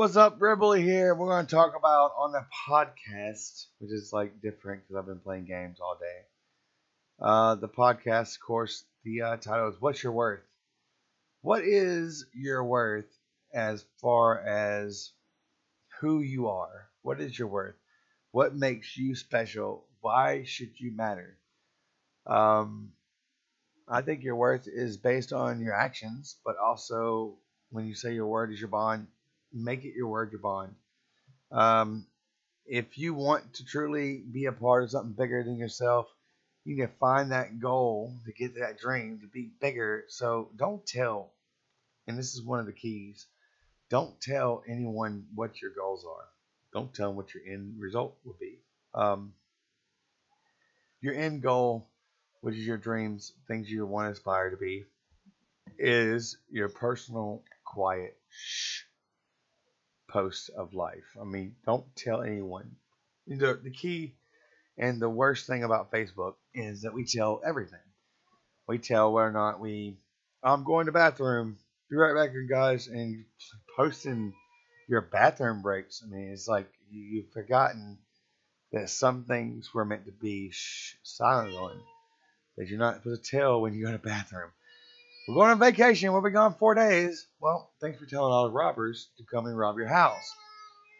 What's up, redbully here? We're going to talk about on the podcast, which is like different because I've been playing games all day. The podcast, of course, the title is "What's Your Worth?" What is your worth as far as who you are? What is your worth? What makes you special? Why should you matter? Um, I think your worth is based on your actions, but also when you say your word is your bond, make it your word your bond. Um, if you want to truly be a part of something bigger than yourself, you need to find that goal to get to that dream to be bigger. So don't tell, and this is one of the keys, don't tell anyone what your goals are. Don't tell them what your end result will be. Um, your end goal, which is your dreams, things you want to aspire to be, is your personal quiet post of life. I mean, don't tell anyone. The key and the worst thing about Facebook is that we tell everything. We tell whether or not I'm going to the bathroom. Be right back here, guys, and posting your bathroom breaks. I mean, it's like you've forgotten that some things were meant to be silent on. That you're not supposed to tell when you go to the bathroom. We're going on vacation. We'll be gone 4 days. Well, thanks for telling all the robbers to come and rob your house.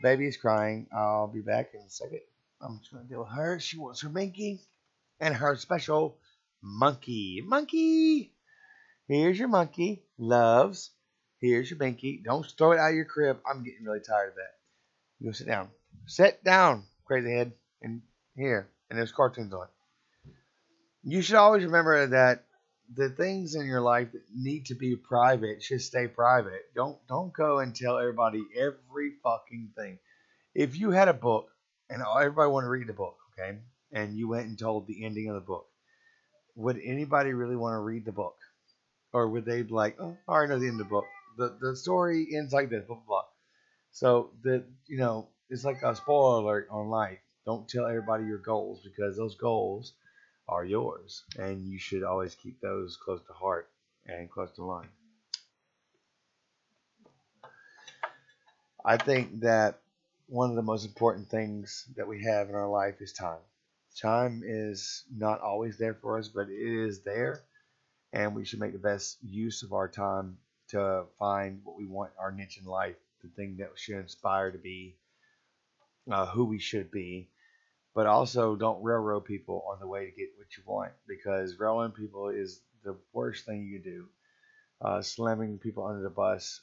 Baby's crying. I'll be back in a second. I'm just going to deal with her. She wants her binky and her special monkey. Monkey! Here's your monkey. Loves. Here's your binky. Don't throw it out of your crib. I'm getting really tired of that. You go sit down. Sit down, crazy head. And here. And there's cartoons on. You should always remember that the things in your life that need to be private should stay private. Don't go and tell everybody every fucking thing. If you had a book and everybody wanted to read the book, okay, and you went and told the ending of the book, would anybody really want to read the book? Or would they be like, oh, I already know the end of the book. The story ends like this, blah, blah, blah. So, it's like a spoiler alert on life. Don't tell everybody your goals because those goals are yours. And you should always keep those close to heart and close to line. I think that one of the most important things that we have in our life is time. Time is not always there for us, but it is there. And we should make the best use of our time to find what we want, our niche in life, the thing that should inspire to be who we should be. But also don't railroad people on the way to get what you want because railroading people is the worst thing you can do. Slamming people under the bus,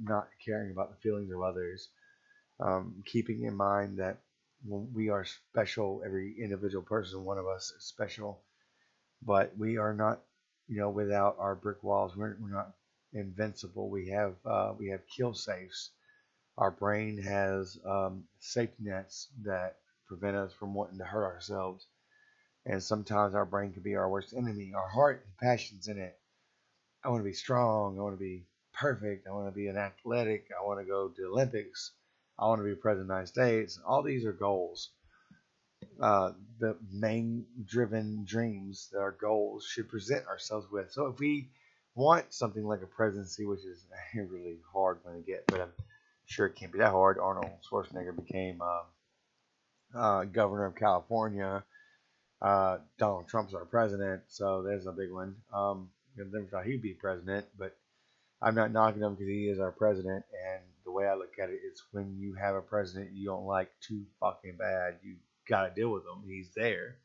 not caring about the feelings of others, keeping in mind that we are special, every individual person, one of us is special, but we are not, without our brick walls. We're not invincible. We have kill safes. Our brain has safety nets that prevent us from wanting to hurt ourselves. And sometimes our brain can be our worst enemy. Our heart and passions in it. I want to be strong. I want to be perfect. I want to be an athletic. I want to go to the Olympics. I want to be president of the United States. All these are goals. The main driven dreams that our goals should present ourselves with. So if we want something like a presidency, which is a really hard one to get, but I'm sure it can't be that hard. Arnold Schwarzenegger became governor of California. Donald Trump's our president, so there's a big one. I never thought he'd be president, but I'm not knocking him because he is our president. And the way I look at it is when you have a president you don't like too fucking bad, you got to deal with him. He's there.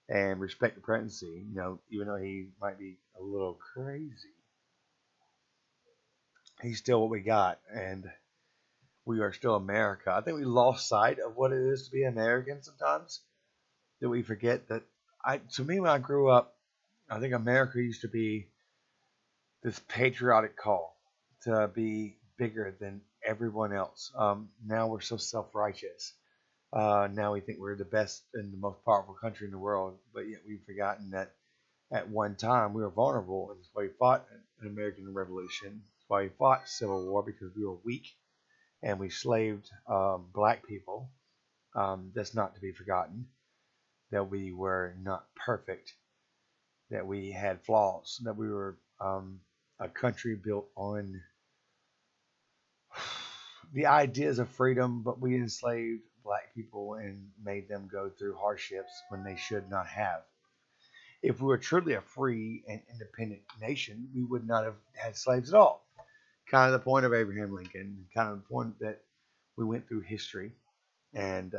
And respect the presidency, even though he might be a little crazy. He's still what we got, and we are still America. I think we lost sight of what it is to be American sometimes. That we forget that to me, when I grew up, I think America used to be this patriotic call to be bigger than everyone else. Now we're so self-righteous. Now we think we're the best and the most powerful country in the world, but yet we've forgotten that at one time we were vulnerable, and that's why we fought an American Revolution. That's why we fought Civil War, because we were weak and we slaved black people. That's not to be forgotten. That we were not perfect, that we had flaws, that we were a country built on the ideas of freedom, but we enslaved black people and made them go through hardships when they should not have. If we were truly a free and independent nation, we would not have had slaves at all. Kind of the point of Abraham Lincoln, kind of the point that we went through history, and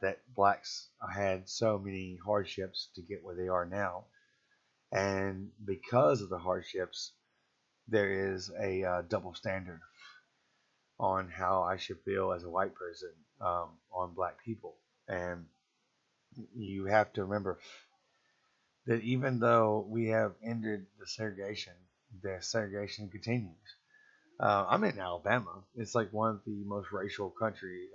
that blacks had so many hardships to get where they are now. And because of the hardships, there is a double standard on how I should feel as a white person on black people. And you have to remember that even though we have ended the segregation continues. I'm in Alabama. It's like one of the most racial country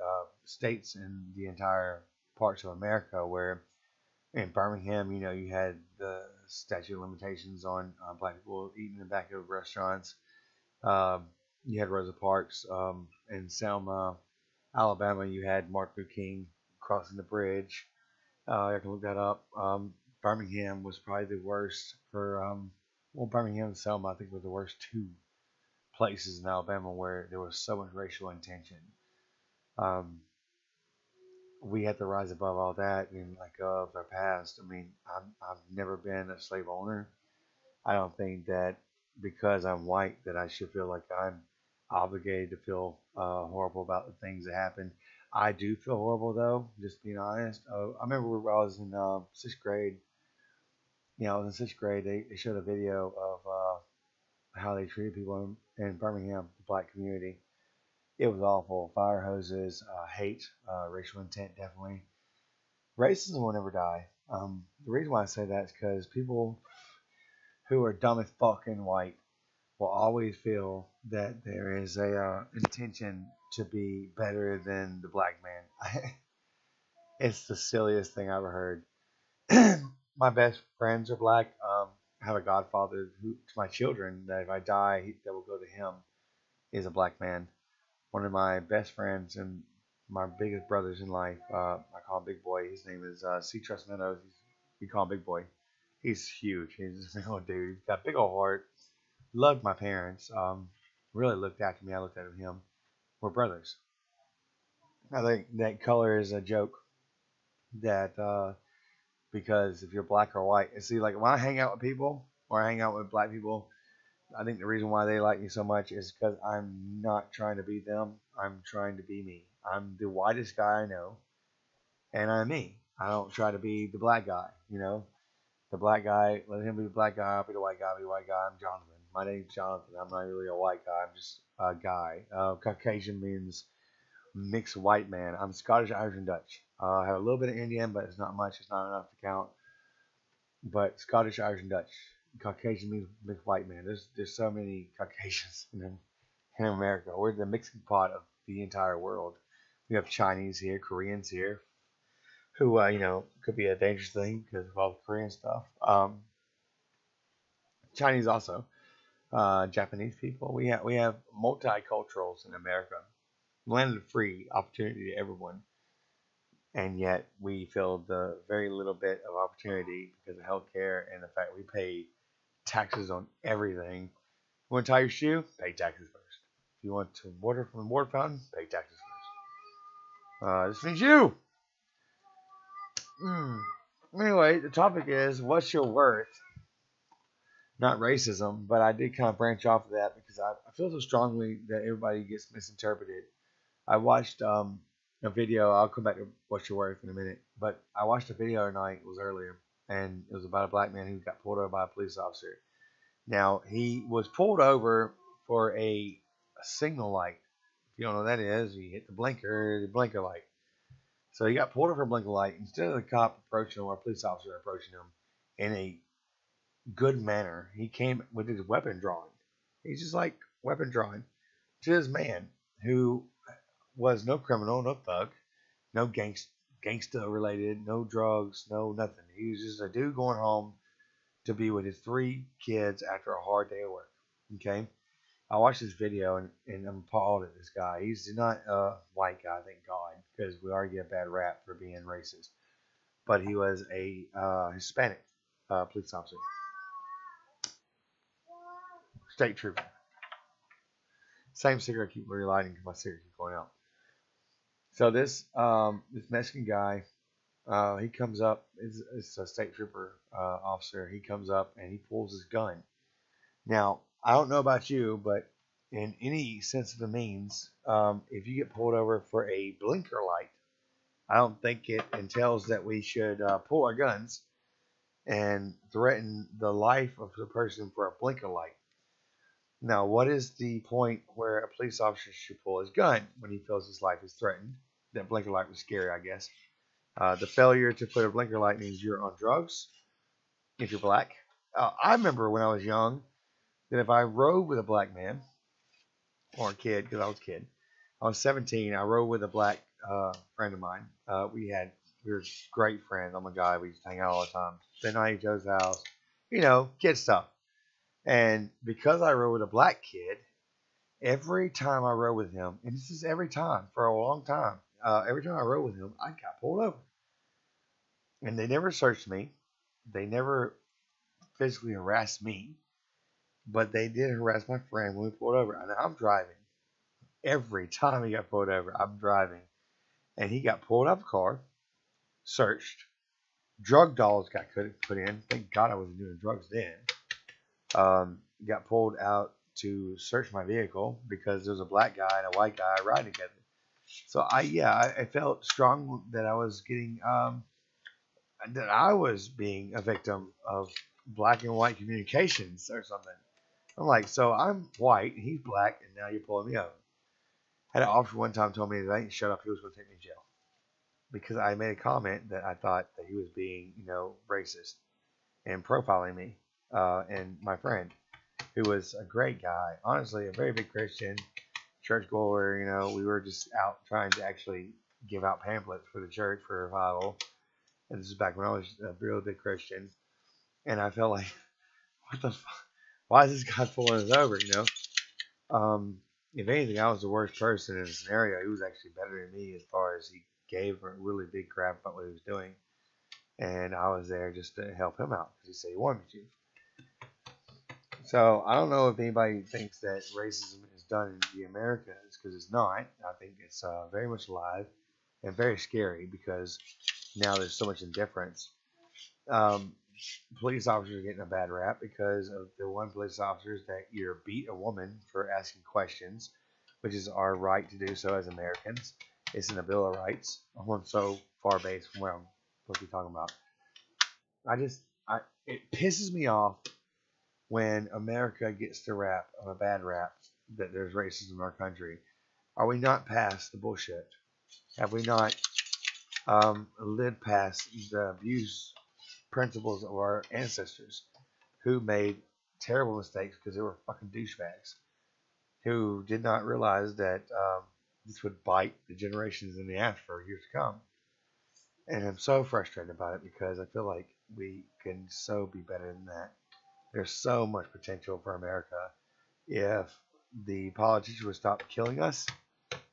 states in the entire parts of America. Where in Birmingham, you had the statute of limitations on black people eating in the back of restaurants. Um, you had Rosa Parks in Selma, Alabama. You had Martin Luther King crossing the bridge. I can look that up. Birmingham was probably the worst for Birmingham and Selma. I think were the worst two places in Alabama where there was so much racial intention. Um, we had to rise above all that and let go of our past. I mean, I've never been a slave owner. I don't think that because I'm white that I should feel like I'm obligated to feel horrible about the things that happened. I do feel horrible though, just being honest. I remember when I was in sixth grade. I was in sixth grade. They showed a video of how they treated people in Birmingham, the black community. It was awful. Fire hoses, hate, racial intent, definitely. Racism will never die. The reason why I say that is because people who are dumb as fucking white will always feel that there is a intention to be better than the black man. It's the silliest thing I ever heard. My best friends are black. I have a godfather who, to my children, that if I die, that will go to him, is a black man. One of my best friends and my biggest brothers in life, I call him Big Boy. His name is C. Trust Meadows. We call him Big Boy. He's huge. He's a big old dude. He's got a big old heart. Loved my parents. Really looked after me. I looked after him. We're brothers. I think that color is a joke. That because if you're black or white, and see, like when I hang out with people or I hang out with black people, I think the reason why they like me so much is because I'm not trying to be them. I'm trying to be me. I'm the whitest guy I know, and I'm me. I don't try to be the black guy. The black guy, let him be the black guy. I'll be the white guy. I'll be the white guy. I'm Jonathan. My name's Jonathan. I'm not really a white guy. I'm just a guy. Caucasian means mixed white man. I'm Scottish, Irish, and Dutch. I have a little bit of Indian, but it's not much. It's not enough to count. But Scottish, Irish, and Dutch. Caucasian means mixed white man. There's so many Caucasians in America. We're the mixing pot of the entire world. We have Chinese here, Koreans here, who could be a dangerous thing because of all the Korean stuff. Chinese also, Japanese people. We have multiculturals in America, land of free opportunity to everyone, and yet we feel the very little bit of opportunity because of healthcare and the fact we pay taxes on everything. You want to tie your shoe? Pay taxes first. If you want to water from the water fountain, pay taxes first. This means you. Anyway, the topic is what's your worth? Not racism, but I did kind of branch off of that because I feel so strongly that everybody gets misinterpreted. I watched a video. I'll come back to what's your worth in a minute, but I watched a video tonight. It was earlier, and it was about a black man who got pulled over by a police officer. Now he was pulled over for a signal light. If you don't know what that is, you hit the blinker light. So he got pulled over for a blinker light. Instead of the cop approaching him or a police officer approaching him in a good manner, he came with his weapon drawn. He's just like weapon drawn to this man who was no criminal, no thug, no gangsta related, no drugs, no nothing. He was just a dude going home to be with his 3 kids after a hard day of work. Okay? I watched this video and I'm appalled at this guy. He's not a white guy, thank God, because we already get a bad rap for being racist. But he was a Hispanic police officer, state trooper. Same cigarette keep relighting because my cigarette keep going out. So this Mexican guy, he comes up. It's a state trooper officer. He comes up and he pulls his gun. Now I don't know about you, but in any sense of the means, if you get pulled over for a blinker light, I don't think it entails that we should pull our guns and threaten the life of the person for a blinker light. Now, what is the point where a police officer should pull his gun when he feels his life is threatened? That blinker light was scary, I guess. The failure to put a blinker light means you're on drugs if you're black. I remember when I was young that if I rode with a black man or a kid, because I was a kid, I was 17. I rode with a black friend of mine. We were great friends. Oh my God, we used to hang out all the time. Spend night at each other's house, kid stuff. And because I rode with a black kid, every time I rode with him, and this is every time for a long time, every time I rode with him, I got pulled over. And they never searched me. They never physically harassed me, but they did harass my friend when we pulled over. And I'm driving. Every time he got pulled over, I'm driving. And he got pulled out of the car, searched. Drug dollars got put in. Thank God I wasn't doing drugs then. Got pulled out to search my vehicle because there was a black guy and a white guy riding together. So I felt strong that I was getting that I was being a victim of black and white communications or something. I'm like, so I'm white and he's black, and now you're pulling me over. Had an officer one time told me that I didn't shut up, he was going to take me to jail because I made a comment that I thought that he was being, racist and profiling me and my friend, who was a great guy, honestly, a very big Christian, churchgoer. We were just out trying to actually give out pamphlets for the church for revival. And this is back when I was a real big Christian. And I felt like, what the fuck? Why is this guy pulling us over, If anything, I was the worst person in the scenario. He was actually better than me as far as he gave a really big crap about what he was doing. And I was there just to help him out because he said he wanted me to. So I don't know if anybody thinks that racism is done in the Americas, because it's not. I think it's very much alive and very scary because now there's so much indifference. Police officers are getting a bad rap because of the one police officers that either beat a woman for asking questions, which is our right to do so as Americans. It's in the Bill of Rights. I'm so far based from where I'm supposed to be talking about. It pisses me off when America gets the rap of a bad rap that there's racism in our country. Are we not past the bullshit? Have we not lived past the abuse principles of our ancestors who made terrible mistakes because they were fucking douchebags who did not realize that this would bite the generations in the ass for years to come? And I'm so frustrated about it because I feel like we can so be better than that. There's so much potential for America if the politicians would stop killing us,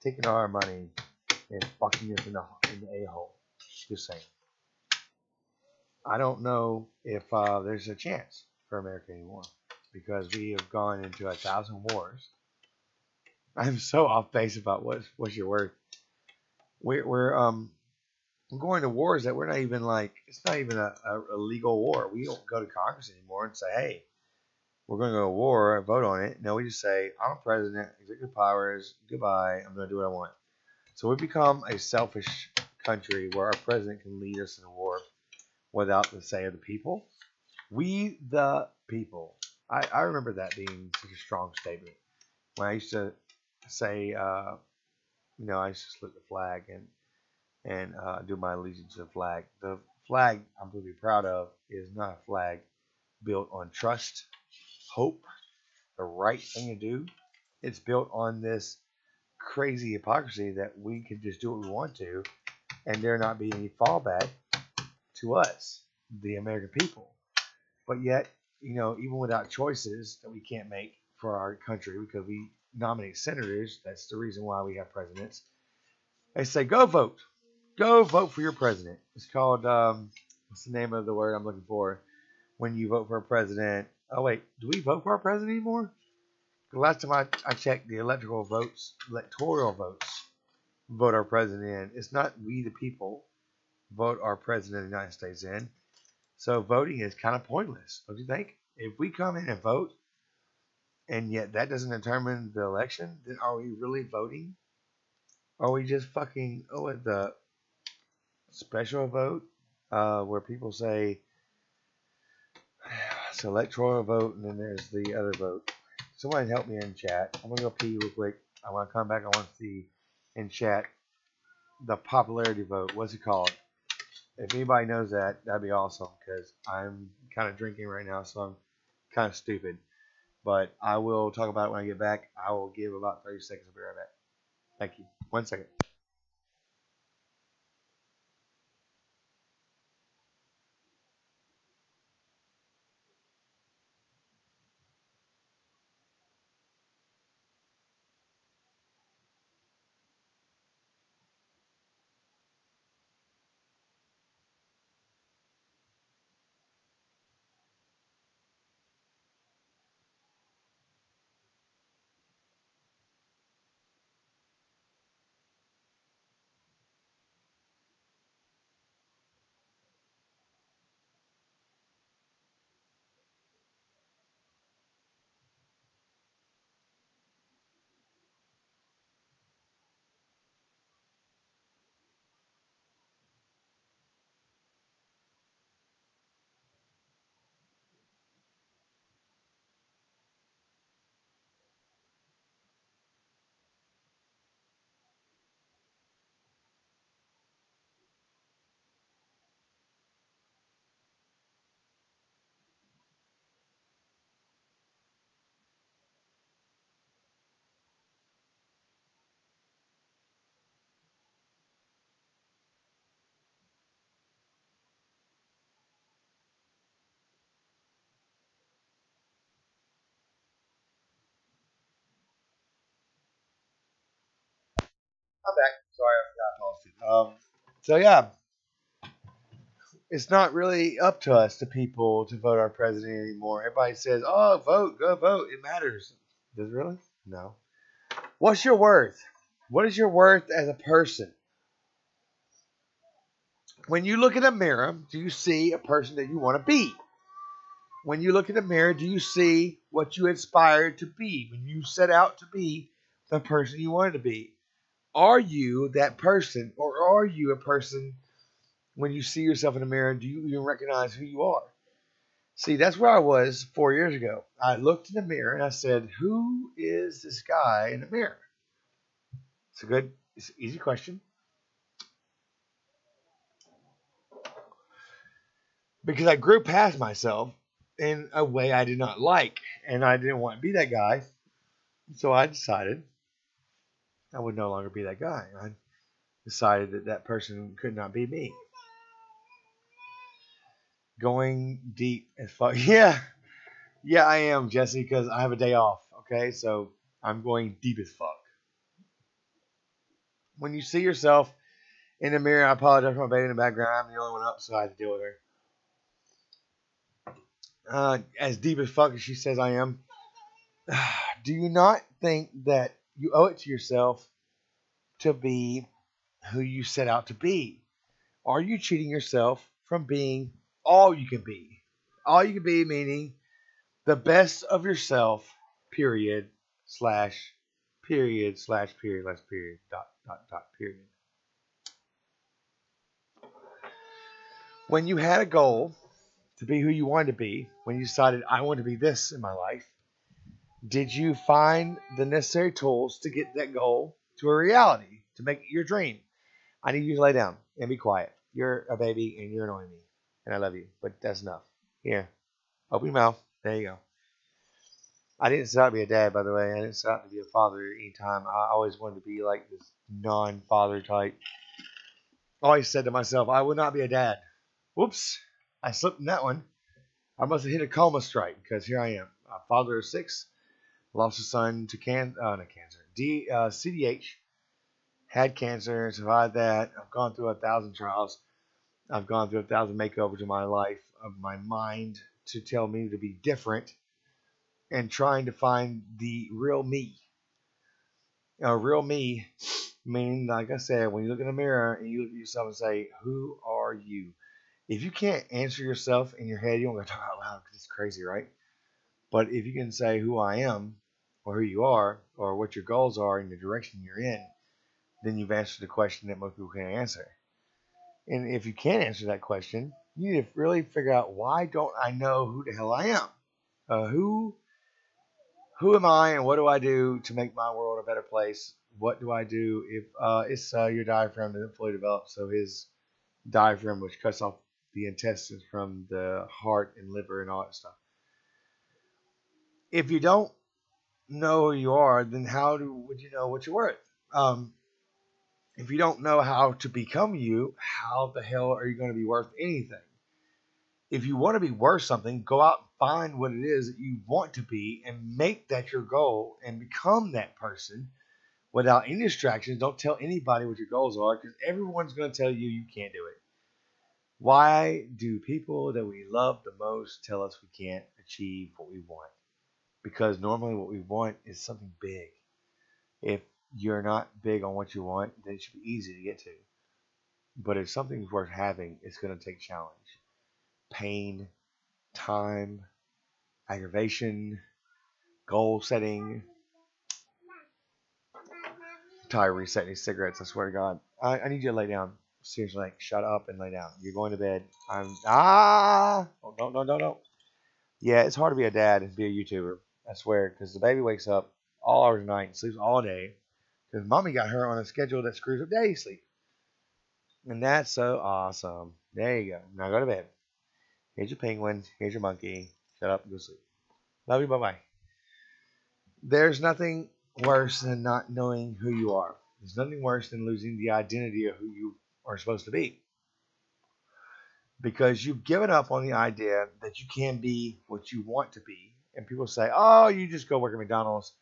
taking all our money, and fucking us in the a-hole. Just saying. I don't know if there's a chance for America anymore because we have gone into 1,000 wars. I'm so off base about what's your word. We're going to wars that we're not even like. It's not even a legal war. We don't go to Congress anymore and say, hey, we're going to go to war and vote on it. No, we just say, I'm a president, executive powers, goodbye, I'm going to do what I want. So we become a selfish country where our president can lead us in a war without the say of the people. We the people. I remember that being such a strong statement. When I used to say, I used to salute the flag and do my allegiance to the flag. The flag I'm really proud of is not a flag built on trust, hope, the right thing to do. It's built on this crazy hypocrisy that we can just do what we want to, and there not be any fallback to us, the American people. But yet, even without choices that we can't make for our country because we nominate senators, that's the reason why we have presidents. They say, go vote. Go vote for your president. It's called, what's the name of the word I'm looking for? When you vote for a president. Oh, wait, do we vote for our president anymore? The last time I checked, the electoral votes vote our president in. It's not we the people vote our president of the United States in. So voting is kind of pointless, don't you think? If we come in and vote, and yet that doesn't determine the election, then are we really voting? Are we just fucking the special vote where people say it's electoral vote and then there's the other vote? Somebody help me in chat. I'm gonna go pee real quick. I want to come back. I want to see in chat the popularity vote. What's it called? If anybody knows that, that'd be awesome because I'm kind of drinking right now, so I'm kind of stupid. But I will talk about it when I get back. I will give about 30 seconds. I'll be right back. Thank you. 1 second. I'm back. Sorry, I forgot lost it. So yeah, it's not really up to us, the people, to vote our president anymore. Everybody says, "Oh, vote, go vote. It matters." Does it really? No. What's your worth? What is your worth as a person? When you look in a mirror, do you see a person that you want to be? When you look in the mirror, do you see what you aspired to be? When you set out to be the person you wanted to be, are you that person, or are you a person when you see yourself in the mirror? Do you even recognize who you are? See, that's where I was 4 years ago. I looked in the mirror and I said, "Who is this guy in the mirror?" It's an easy question because I grew past myself in a way I did not like, and I didn't want to be that guy. So I decided I would no longer be that guy. I decided that that person could not be me. Going deep as fuck. Yeah, I am, Jesse, because I have a day off. Okay, so I'm going deep as fuck. When you see yourself in the mirror, I apologize for my baby in the background. I'm the only one up, so I had to deal with her. As deep as fuck as she says I am, do you not think that you owe it to yourself to be who you set out to be? Are you cheating yourself from being all you can be? All you can be, meaning the best of yourself, period, slash, period, slash, period, slash, period, dot, period. When you had a goal to be who you wanted to be, when you decided, I want to be this in my life, did you find the necessary tools to get that goal to a reality, to make it your dream? I need you to lay down and be quiet. You're a baby and you're annoying me. And I love you, but that's enough. Here, open your mouth. There you go. I didn't set out to be a dad, by the way. I didn't set out to be a father anytime. I always wanted to be like this non-father type. I always said to myself, I would not be a dad. Whoops. I slipped in that one. I must have hit a coma strike because here I am. A father of six. Lost a son to CDH. Had cancer, survived that. I've gone through 1,000 trials. I've gone through 1,000 makeovers in my life, of my mind, to tell me to be different. and trying to find the real me. Real me, meaning, like I said, when you look in the mirror and you look at yourself and say, "Who are you?" If you can't answer yourself in your head, you don't got to talk out loud because it's crazy, right? But if you can say who I am, or who you are, or what your goals are and the direction you're in, then you've answered the question that most people can't answer. And if you can't answer that question, you need to really figure out, why don't I know who the hell I am? Who am I, and what do I do to make my world a better place? What do I do if it's your diaphragm doesn't fully develop? So his diaphragm, which cuts off the intestines from the heart and liver and all that stuff. If you don't know who you are, then would you know what you're worth? Um, if you don't know how to become you, how the hell are you going to be worth anything? If you want to be worth something, go out and find what it is that you want to be and make that your goal and become that person without any distractions. Don't tell anybody what your goals are, because everyone's going to tell you you can't do it. Why do people that we love the most tell us we can't achieve what we want? Because normally what we want is something big. If you're not big on what you want, then it should be easy to get to. But if something's worth having, it's going to take challenge, pain, time, aggravation, goal setting. I'm tired of resetting these cigarettes, I swear to God. I need you to lay down. Seriously, like, shut up and lay down. You're going to bed. Oh, no. Yeah, it's hard to be a dad and be a YouTuber. I swear, because the baby wakes up all hours of the night and sleeps all day. Because mommy got her on a schedule that screws up day sleep. And that's so awesome. There you go. Now go to bed. Here's your penguin. Here's your monkey. Shut up and go sleep. Love you. Bye-bye. There's nothing worse than not knowing who you are. There's nothing worse than losing the identity of who you are supposed to be. Because you've given up on the idea that you can be what you want to be. And people say, oh, you just go work at McDonald's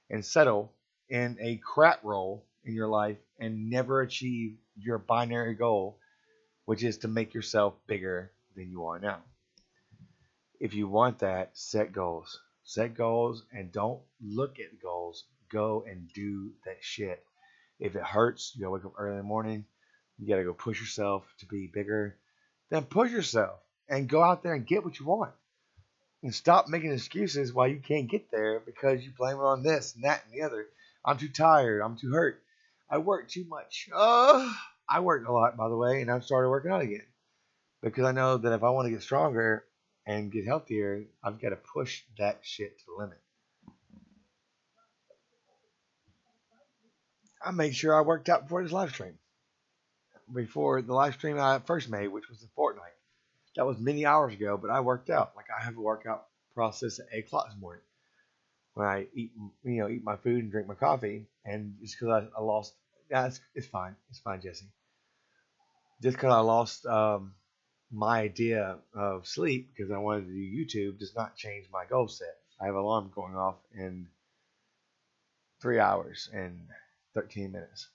and settle in a crap role in your life and never achieve your binary goal, which is to make yourself bigger than you are now. If you want that, set goals. Set goals and don't look at goals. Go and do that shit. If it hurts, you gotta wake up early in the morning. You gotta go push yourself to be bigger. Then push yourself and go out there and get what you want. And stop making excuses why you can't get there because you blame it on this and that and the other. I'm too tired. I'm too hurt. I work too much. I work a lot, by the way, and I've started working out again. Because I know that if I want to get stronger and get healthier, I've got to push that shit to the limit. I made sure I worked out before this live stream. Before the live stream I first made, which was the Fortnite. That was many hours ago, but I worked out. Like, I have a workout process at 8 o'clock this morning when I eat my food and drink my coffee. And just because I lost, yeah, it's fine. It's fine, Jesse. Just because I lost my idea of sleep because I wanted to do YouTube does not change my goal set. I have an alarm going off in 3 hours and 13 minutes.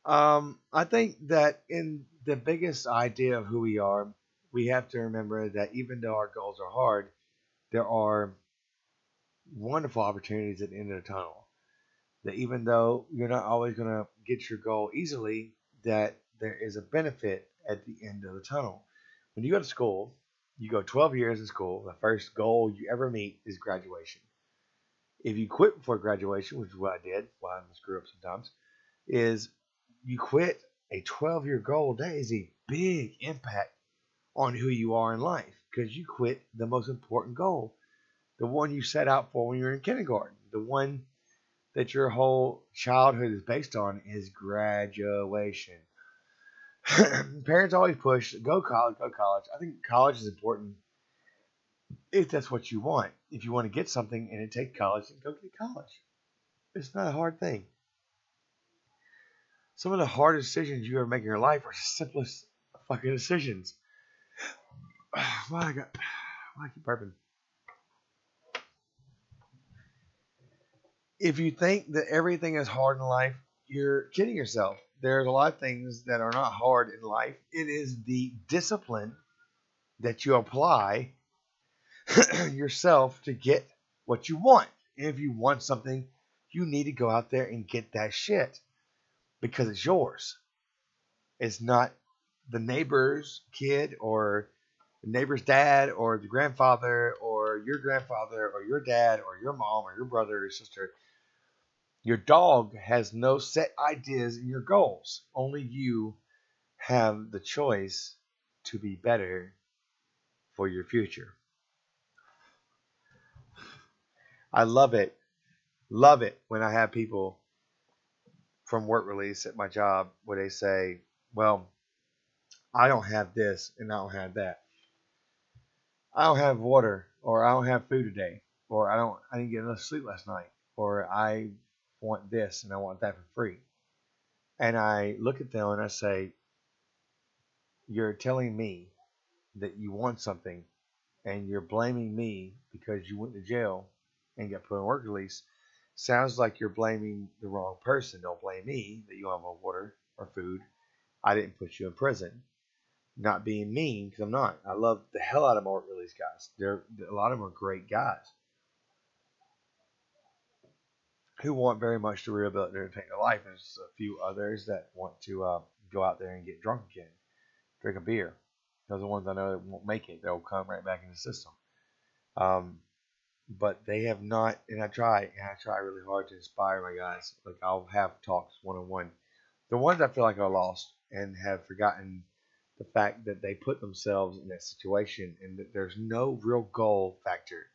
I think that in the biggest idea of who we are, we have to remember that even though our goals are hard, there are wonderful opportunities at the end of the tunnel. That even though you're not always going to get your goal easily, that there is a benefit at the end of the tunnel. When you go to school, you go 12 years in school, the first goal you ever meet is graduation. If you quit before graduation, which is what I did, why I screw up sometimes, is you quit a 12-year goal. That is a big impact on who you are in life because you quit the most important goal, the one you set out for when you were in kindergarten, the one that your whole childhood is based on is graduation. Parents always push, go college, go college. I think college is important if that's what you want. If you want to get something and it takes college, then go get college. It's not a hard thing. Some of the hardest decisions you ever make in your life are the simplest fucking decisions. Why I keep burping? If you think that everything is hard in life, you're kidding yourself. There's a lot of things that are not hard in life. It is the discipline that you apply yourself to get what you want. And if you want something, you need to go out there and get that shit because it's yours. It's not the neighbor's kid or the neighbor's dad or the grandfather or your dad or your mom or your brother or sister. Your dog has no set ideas in your goals. Only you have the choice to be better for your future. I love it when I have people from work release at my job where they say, well, I don't have this and I don't have that. I don't have water or I don't have food today or I didn't get enough sleep last night or I want this and I want that for free. And I look at them and I say, you're telling me that you want something and you're blaming me because you went to jail and got put on work release. Sounds like you're blaming the wrong person. Don't blame me that you don't have no water or food. I didn't put you in prison. Not being mean, because I'm not. I love the hell out of my work release guys. A lot of them are great guys who want very much to rehabilitate their life. There's a few others that want to go out there and get drunk again, drink a beer. Those are the ones I know that won't make it. They'll come right back in the system. But they have not, and I try really hard to inspire my guys. Like I'll have talks one-on-one. The ones I feel like are lost and have forgotten the fact that they put themselves in that situation and that there's no real goal factor.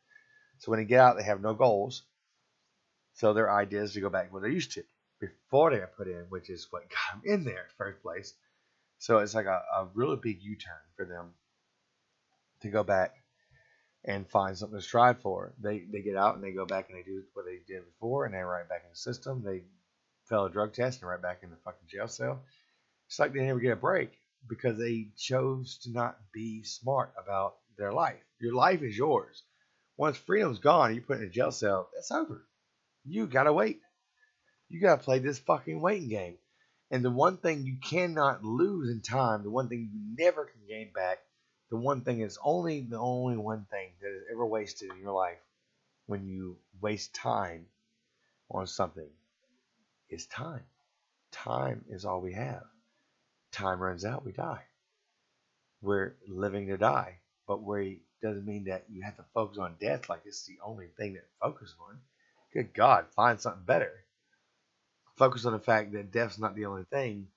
So when they get out, they have no goals. So their idea is to go back to what they used to before they got put in, which is what got them in there in the first place. So it's like a really big U-turn for them to go back and find something to strive for. They get out and they go back and they do what they did before and they're right back in the system. They fail a drug test and right back in the fucking jail cell. It's like they never get a break because they chose to not be smart about their life. Your life is yours. Once freedom's gone, you put in a jail cell, that's over. You gotta wait. You gotta play this fucking waiting game. And the one thing you cannot lose in time, the one thing you never can gain back, the one thing is the only one thing that is ever wasted in your life when you waste time on something is time. Time is all we have. Time runs out, we die. We're living to die, but doesn't mean that you have to focus on death like it's the only thing that focus on. Good God, find something better. Focus on the fact that death's not the only thing,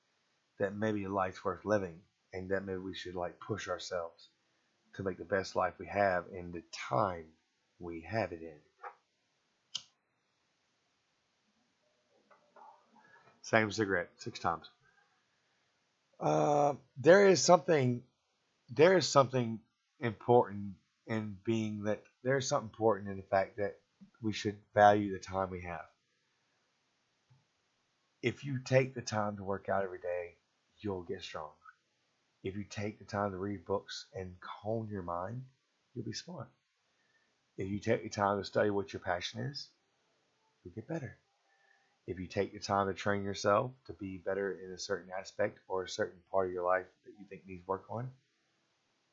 that maybe life's worth living, and that maybe we should like push ourselves to make the best life we have in the time we have it in. Same cigarette 6 times. There is something important in being that there's something important in the fact that we should value the time we have. If you take the time to work out every day, you'll get stronger. If you take the time to read books and hone your mind, you'll be smart. If you take the time to study what your passion is, you'll get better. If you take the time to train yourself to be better in a certain aspect or a certain part of your life that you think needs work on,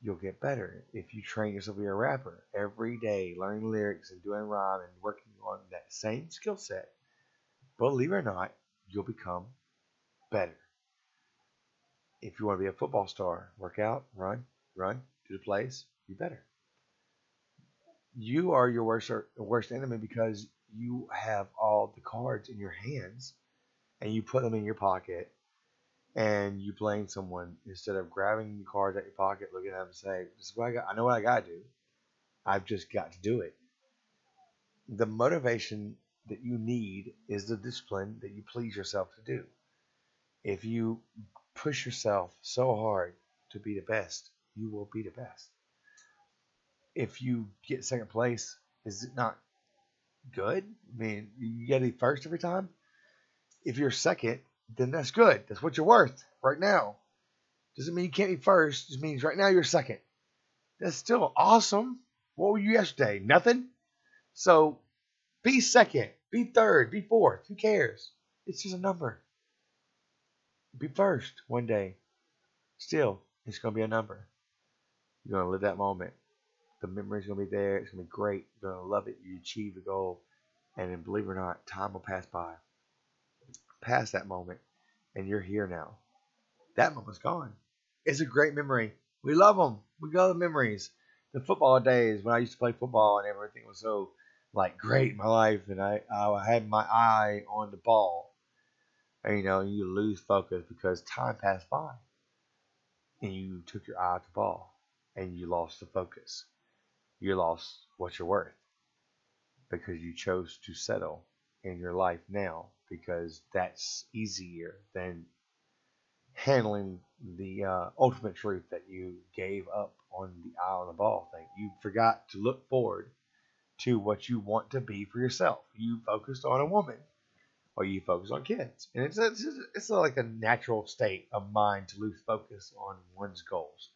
you'll get better. If you train yourself to be a rapper every day, learning lyrics and doing rhyme and working on that same skill set, believe it or not, you'll become better. If you want to be a football star, work out, run, do the plays, be better. You are your worst enemy because you have all the cards in your hands and you put them in your pocket and you blame someone instead of grabbing the cards out your pocket, looking at them and saying, this is what I got. I know what I got to do. I've just got to do it. The motivation that you need is the discipline that you please yourself to do. If you push yourself so hard to be the best, you will be the best. If you get second place, is it not good? I mean, you got to be first every time. If you're second, then that's good. That's what you're worth right now. Doesn't mean you can't be first. Just means right now you're second. That's still awesome. What were you yesterday? Nothing. So be second, be third, be fourth. Who cares? It's just a number. Be first one day. Still, it's going to be a number. You're going to live that moment. The memory's gonna be there. It's gonna be great. You're gonna love it. You achieve the goal, and then believe it or not, time will pass by, past that moment, and you're here now. That moment's gone. It's a great memory. We love them. We love the memories. The football days when I used to play football and everything was so like great in my life, and I had my eye on the ball, and you lose focus because time passed by, and you took your eye off the ball, and you lost the focus. You lost what you're worth because you chose to settle in your life now because that's easier than handling the ultimate truth that you gave up on the eye on the ball thing. You forgot to look forward to what you want to be for yourself. You focused on a woman or you focus on kids. And it's like a natural state of mind to lose focus on one's goals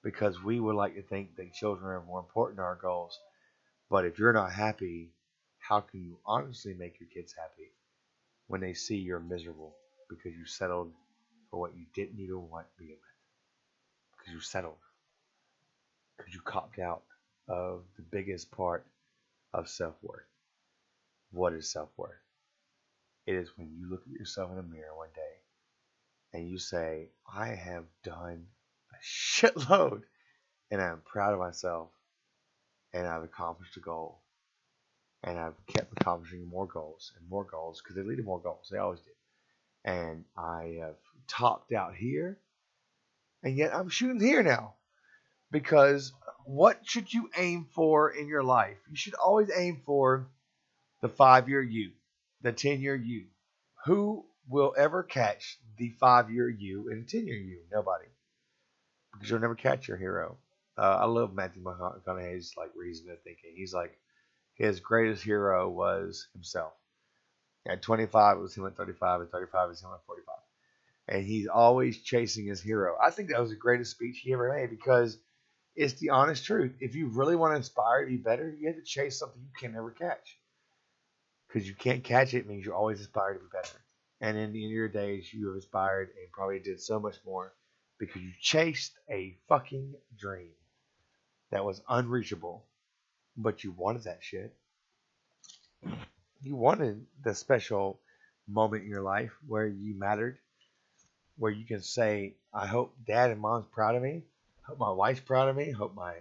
because we would like to think that children are more important than our goals. But if you're not happy, how can you honestly make your kids happy when they see you're miserable because you settled for what you didn't even want to begin with? Because you settled. Because you copped out of the biggest part of self-worth. What is self-worth? It is when you look at yourself in the mirror one day and you say, I have done a shitload and I'm proud of myself and I've accomplished a goal and I've kept accomplishing more goals because they lead to more goals. They always do. And I have topped out here and yet I'm shooting here now because what should you aim for in your life? You should always aim for the 5-year you, the 10-year you. Who will ever catch the 5-year you and the 10-year you? Nobody. Because you'll never catch your hero. I love Matthew McConaughey's reason of thinking. He's like, his greatest hero was himself. At 25, it was him at 35. At 35, it was him at 45. And he's always chasing his hero. I think that was the greatest speech he ever made because it's the honest truth. If you really want to inspire to be better, you have to chase something you can never catch. Because you can't catch it means you're always inspired to be better. And in the end of your days, you have inspired and probably did so much more because you chased a fucking dream that was unreachable. But you wanted that shit. You wanted the special moment in your life where you mattered, where you can say, I hope dad and mom's proud of me. I hope my wife's proud of me. I hope my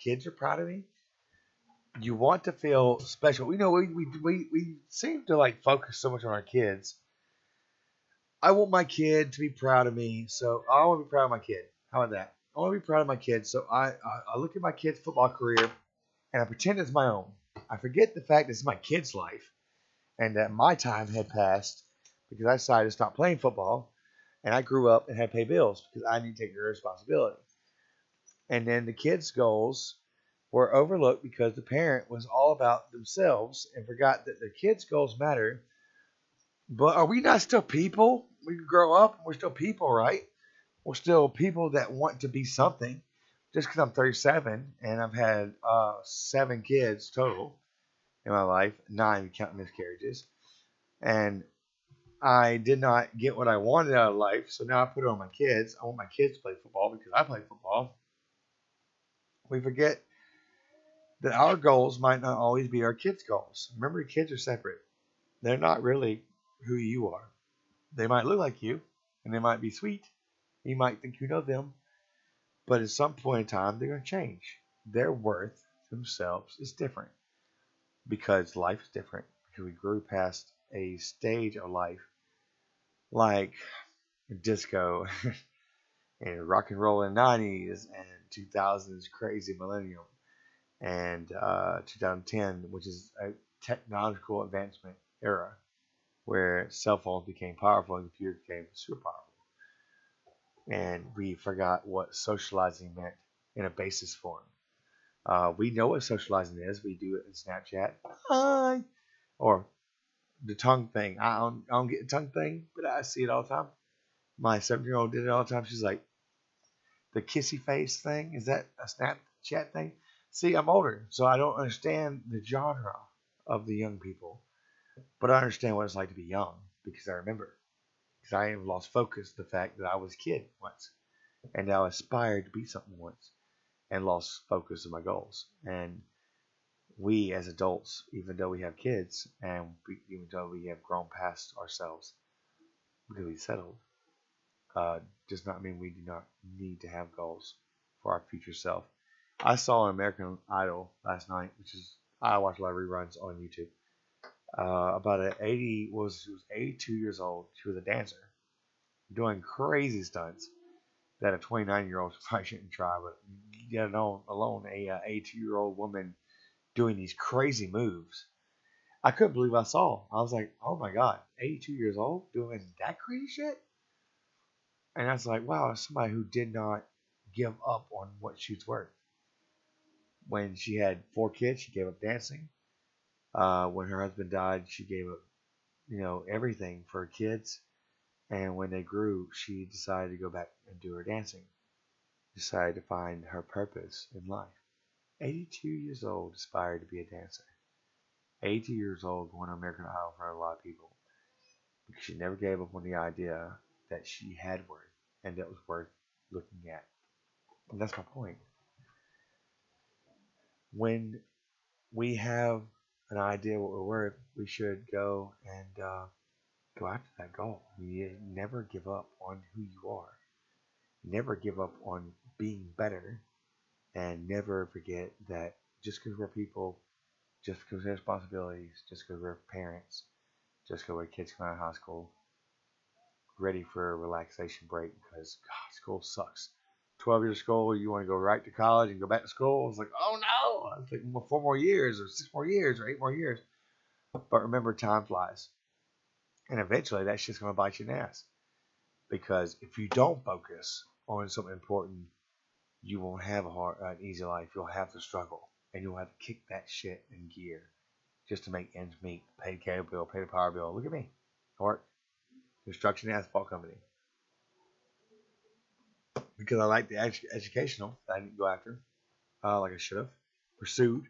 kids are proud of me. You want to feel special. We seem to focus so much on our kids. I want my kid to be proud of me, so I want to be proud of my kid. How about that? I want to be proud of my kid, so I look at my kid's football career and I pretend it's my own. I forget the fact it's my kid's life and that my time had passed because I decided to stop playing football and I grew up and had to pay bills because I need to take responsibility. And then the kids' goals were overlooked because the parent was all about themselves and forgot that the kids' goals matter. But are we not still people? We grow up and we're still people, right? We're still people that want to be something. Just because I'm 37 and I've had 7 kids total in my life, 9 counting miscarriages, and I did not get what I wanted out of life, so now I put it on my kids. I want my kids to play football because I play football. We forget that our goals might not always be our kids' goals. Remember, kids are separate. They're not really who you are. They might look like you, and they might be sweet. You might think you know them, but at some point in time, they're going to change. Their worth themselves is different because life is different. Because we grew past a stage of life like disco and rock and roll in the 90s and 2000s crazy millennium and 2010, which is a technological advancement era where cell phones became powerful and computers became super powerful. And we forgot what socializing meant in a basis form. We know what socializing is. We do it in Snapchat. Hi. Or the tongue thing. I don't get the tongue thing, but I see it all the time. My 7-year-old did it all the time. She's like, the kissy face thing, is that a Snapchat thing? See, I'm older, so I don't understand the genre of the young people. But I understand what it's like to be young because I remember. Because I have lost focus the fact that I was a kid once. And I aspired to be something once. and lost focus of my goals. And we as adults, even though we have kids and even though we have grown past ourselves because we settled, uh, does not mean we do not need to have goals for our future self. I saw an American Idol last night, which is I watch a lot of reruns on YouTube. About an 80 was she was 82 years old. She was a dancer doing crazy stunts that a 29-year-old probably shouldn't try, but yet alone a 82-year-old woman doing these crazy moves. I couldn't believe I saw. I was like, oh my god, 82 years old doing that crazy shit. And I was like, wow, somebody who did not give up on what she was worth. When she had 4 kids, she gave up dancing. When her husband died, she gave up, everything for her kids. And when they grew, she decided to go back and do her dancing. Decided to find her purpose in life. 82 years old, aspired to be a dancer. 82 years old, going to American Idol for a lot of people. Because she never gave up on the idea that she had worth and that was worth looking at. And that's my point. When we have an idea what we're worth, we should go and go after that goal. You never give up on who you are. Never give up on being better. And never forget that just because we're people, just because we have responsibilities, just because we're parents, just because our kids come out of high school, ready for a relaxation break because God, school sucks. 12 years of school, you want to go right to college and go back to school. It's like, oh no, it's like 4 more years or 6 more years or 8 more years. But remember, time flies. And eventually that shit's going to bite you in the ass. Because if you don't focus on something important, you won't have an easy life. You'll have to struggle. And you'll have to kick that shit in gear just to make ends meet. Pay the cable bill, pay the power bill. Look at me. I work. Construction asphalt company. Because I like the educational that I didn't go after like I should have pursued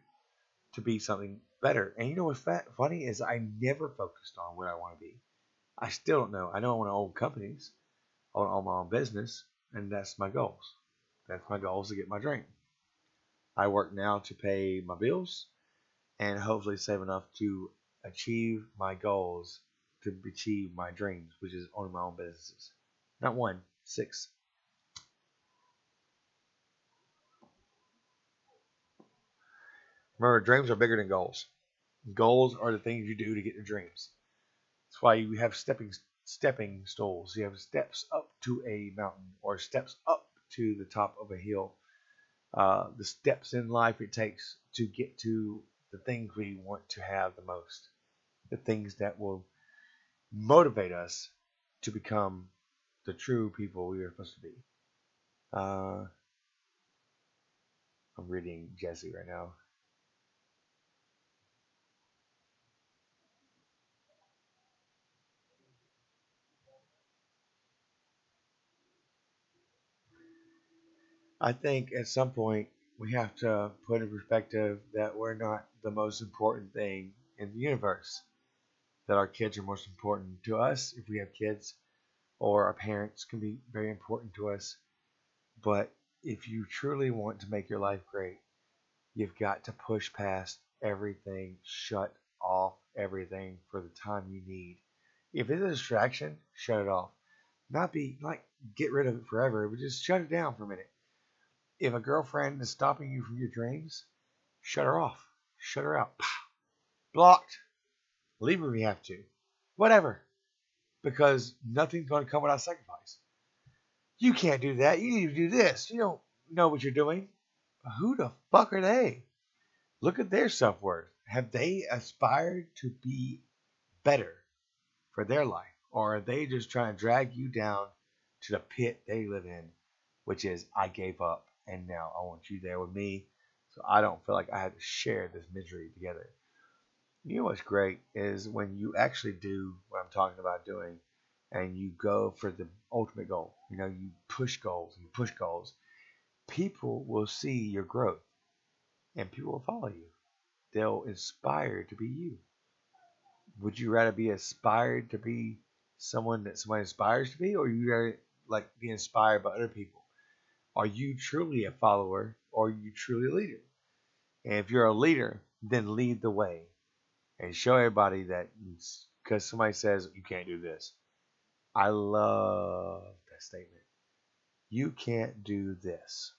to be something better. And you know what's funny is I never focused on what I want to be. I still don't know. I know I want to own companies. I want to own my own business. And that's my goals. That's my goals to get my dream. I work now to pay my bills and hopefully save enough to achieve my goals, to achieve my dreams, which is owning my own businesses. Not 1, 6. Remember, dreams are bigger than goals. Goals are the things you do to get your dreams. That's why you have stepping stools. You have steps up to a mountain or steps up to the top of a hill. The steps in life it takes to get to the things we want to have the most. The things that will motivate us to become the true people we are supposed to be. I'm reading Jesse right now. I think at some point we have to put in perspective that we're not the most important thing in the universe. That our kids are most important to us if we have kids, or our parents can be very important to us. But if you truly want to make your life great, you've got to push past everything, shut off everything for the time you need. If it's a distraction, shut it off. Not be like get rid of it forever, but just shut it down for a minute. If a girlfriend is stopping you from your dreams, shut her off. Shut her out. Blocked. Leave her if you have to. Whatever. Because nothing's going to come without sacrifice. You can't do that. You need to do this. You don't know what you're doing. Who the fuck are they? Look at their self-worth. Have they aspired to be better for their life? Or are they just trying to drag you down to the pit they live in, which is, I gave up, and now I want you there with me, so I don't feel like I have to share this misery together. You know what's great is when you actually do what I'm talking about doing, and you go for the ultimate goal. You push goals and push goals. People will see your growth, and people will follow you. They'll inspire to be you. Would you rather be inspired to be someone that somebody inspires to be, or you rather like be inspired by other people? Are you truly a follower, or are you truly a leader? And if you're a leader, then lead the way and show everybody that, because somebody says you can't do this. I love that statement. You can't do this.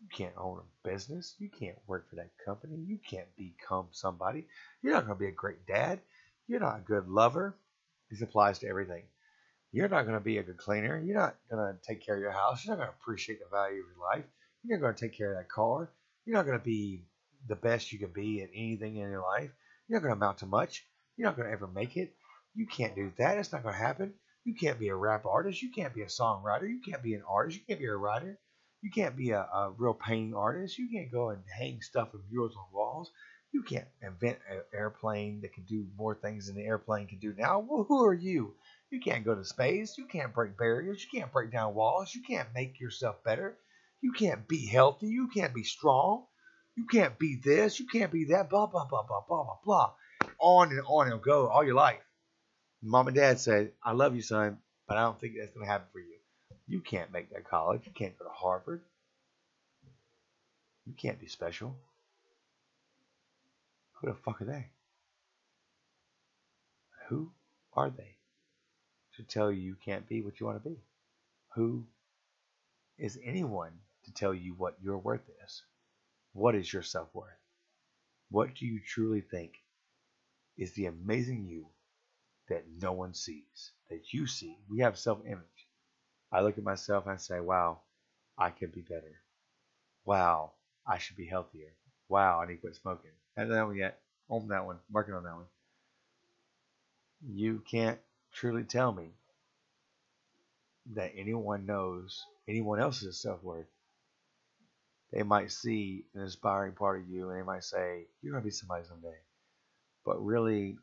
You can't own a business. You can't work for that company. You can't become somebody. You're not going to be a great dad. You're not a good lover. This applies to everything. You're not going to be a good cleaner. You're not going to take care of your house. You're not going to appreciate the value of your life. You're not going to take care of that car. You're not going to be the best you can be at anything in your life. You're not going to amount to much. You're not going to ever make it. You can't do that. It's not going to happen. You can't be a rap artist. You can't be a songwriter. You can't be an artist. You can't be a writer. You can't be a real painting artist. You can't go and hang stuff and murals on walls. You can't invent an airplane that can do more things than the airplane can do now. Well, who are you? You can't go to space. You can't break barriers. You can't break down walls. You can't make yourself better. You can't be healthy. You can't be strong. You can't be this. You can't be that. Blah, blah, blah, blah, blah, blah, blah. On and on it'll go all your life. Mom and dad said, I love you, son, but I don't think that's going to happen for you. You can't make that college. You can't go to Harvard. You can't be special. Who the fuck are they? Who are they to tell you you can't be what you want to be? Who is anyone to tell you what your worth is? What is your self-worth? What do you truly think is the amazing you that no one sees, that you see? We have self-image. I look at myself and I say, wow, I could be better. Wow, I should be healthier. Wow, I need to quit smoking. Haven't done that one yet. On that one. Working on that one. You can't truly tell me that anyone knows anyone else's self-worth. They might see an inspiring part of you and they might say, you're going to be somebody someday. But really,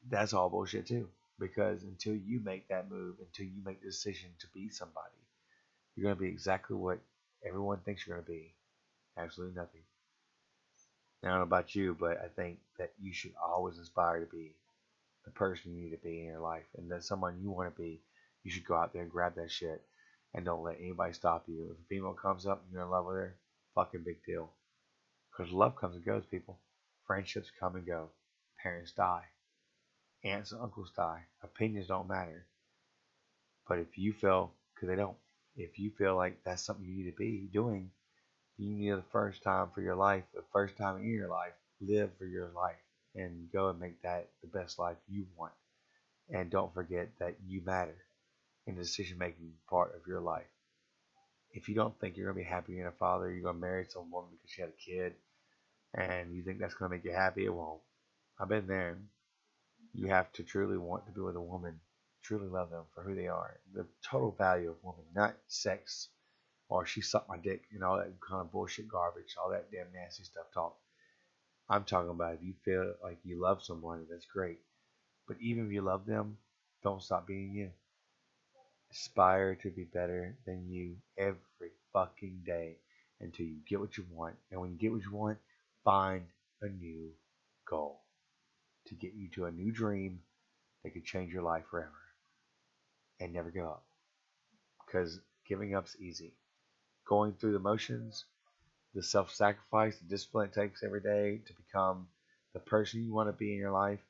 that's all bullshit too. Because until you make that move, until you make the decision to be somebody, you're going to be exactly what everyone thinks you're going to be. Absolutely nothing. I don't know about you, but I think that you should always aspire to be the person you need to be in your life. And that someone you want to be, you should go out there and grab that shit. And don't let anybody stop you. If a female comes up and you're in love with her, fucking big deal. Because love comes and goes, people. Friendships come and go. Parents die. Aunts and uncles die. Opinions don't matter. But if you feel, because they don't, if you feel like that's something you need to be doing, you need the first time for your life, the first time in your life, live for your life and go and make that the best life you want. And don't forget that you matter in the decision making part of your life. If you don't think you're going to be happy being a father, you're going to marry some woman because she had a kid, and you think that's going to make you happy, it won't. I've been there. You have to truly want to be with a woman, truly love them for who they are. The total value of woman, not sex, or she sucked my dick, and all that kind of bullshit garbage, all that damn nasty stuff talk. I'm talking about if you feel like you love someone, that's great. But even if you love them, don't stop being you. Aspire to be better than you every fucking day until you get what you want. And when you get what you want, find a new goal to get you to a new dream that could change your life forever. And never give up. Because giving up's easy. Going through the motions, the self-sacrifice, the discipline it takes every day to become the person you want to be in your life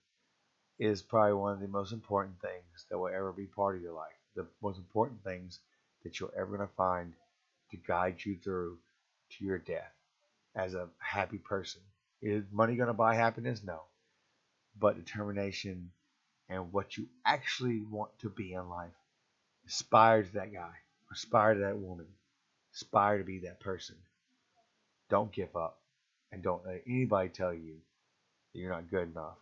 is probably one of the most important things that will ever be part of your life. The most important things that you're ever going to find to guide you through to your death as a happy person. Is money going to buy happiness? No. But determination and what you actually want to be in life. Aspire to that guy. Aspire to that woman. Aspire to be that person. Don't give up. And don't let anybody tell you that you're not good enough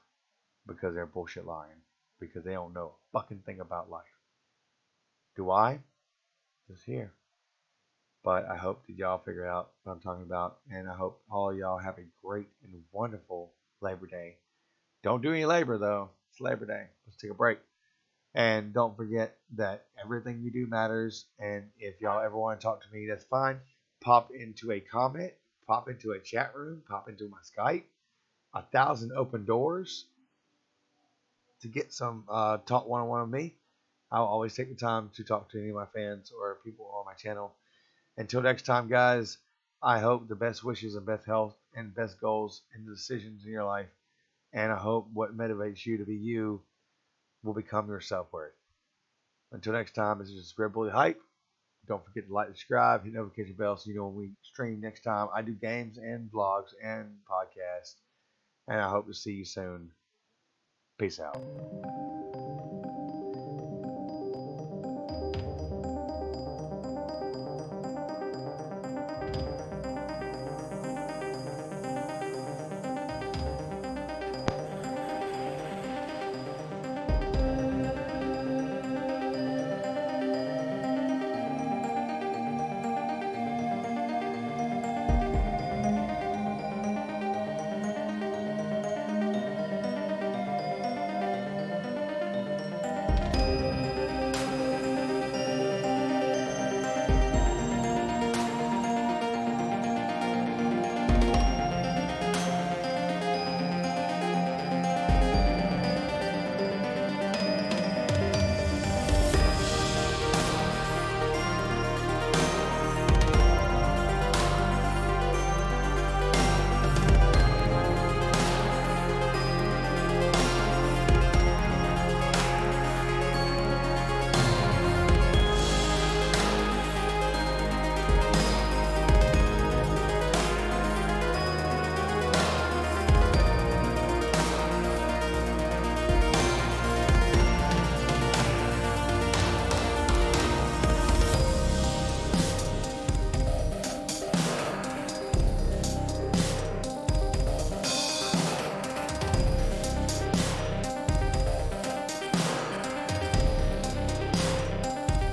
because they're bullshit lying. Because they don't know a fucking thing about life. Do I? Just here. But I hope that y'all figure out what I'm talking about. And I hope all y'all have a great and wonderful Labor Day. Don't do any labor, though. It's Labor Day. Let's take a break. And don't forget that everything you do matters. And if y'all ever want to talk to me, that's fine. Pop into a comment. Pop into a chat room. Pop into my Skype. 1,000 open doors to get some talk one-on-one with me. I'll always take the time to talk to any of my fans or people on my channel. Until next time, guys, I hope the best wishes and best health and best goals and decisions in your life. And I hope what motivates you to be you will become your self worth. Until next time, this is Red Bully Hype. Don't forget to like, subscribe, hit notification bell so you know when we stream next time. I do games and vlogs and podcasts. And I hope to see you soon. Peace out.